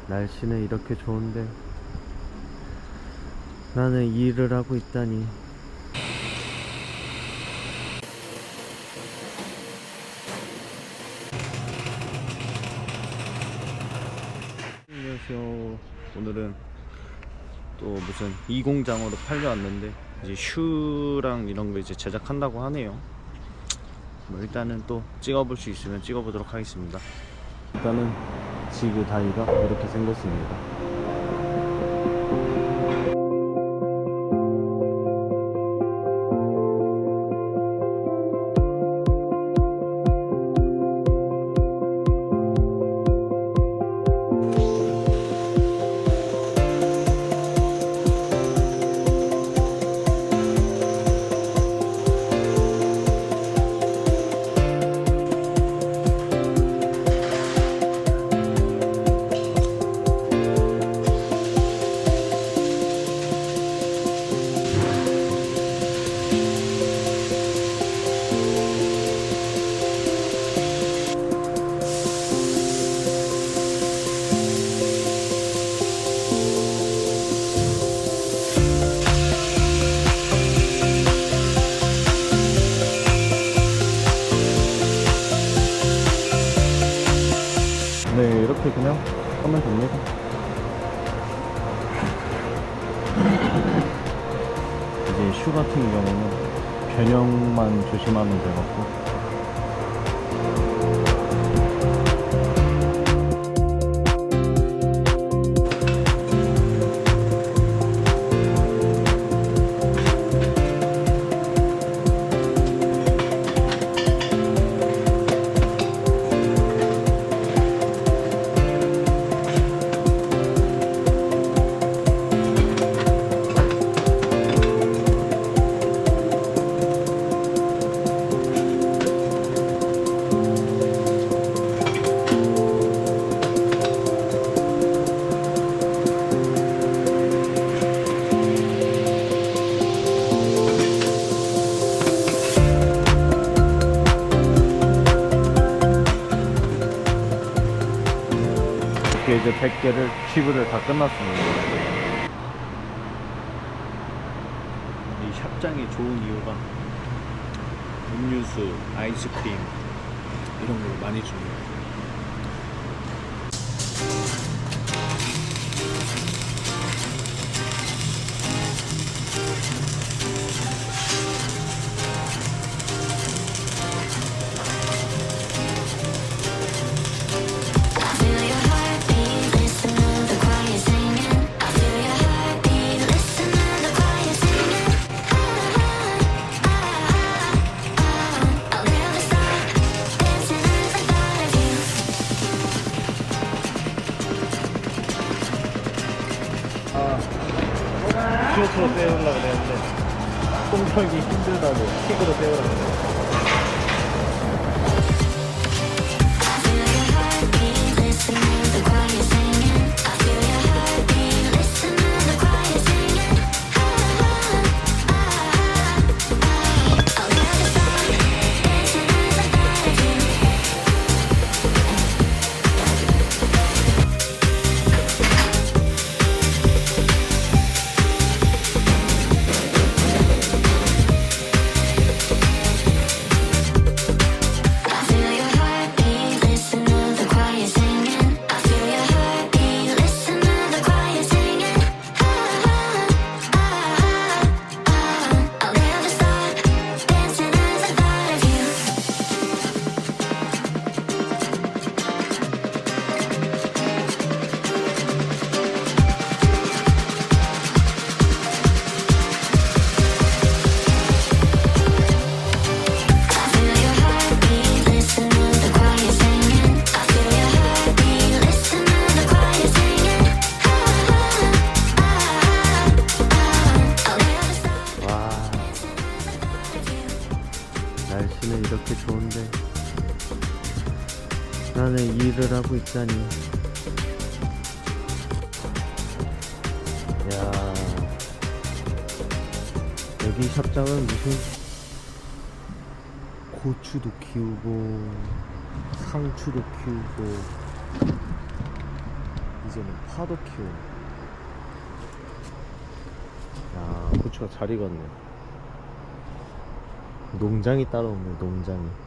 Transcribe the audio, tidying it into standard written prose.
날씨는 이렇게 좋은데 나는 일을 하고 있다니. 안녕하세요. 오늘은 또 무슨 이 공장으로 팔려왔는데 이제 슈랑 이런 거 이제 제작한다고 하네요. 뭐 일단은 또 찍어볼 수 있으면 찍어보도록 하겠습니다. 일단은 지그 다이가 이렇게 생겼습니다. 네, 이렇게 그냥 하면 됩니다. 이제 슈 같은 경우는 변형만 조심하면 되고, 이렇게 이제 100개를 취부를 다 끝났습니다. 이 샵장이 좋은 이유가 음료수, 아이스크림 이런 걸 많이 줍니다. 키로수로 세우려고 그랬는데 똥 털기 힘들다고 킥으로 세우라고 그랬어요. 날씨는 이렇게 좋은데 나는 일을 하고 있다니. 야, 여기 샵장은 무슨 고추도 키우고 상추도 키우고 이제는 파도 키우네. 야, 고추가 잘 익었네. 농장이 따로 없네, 농장이.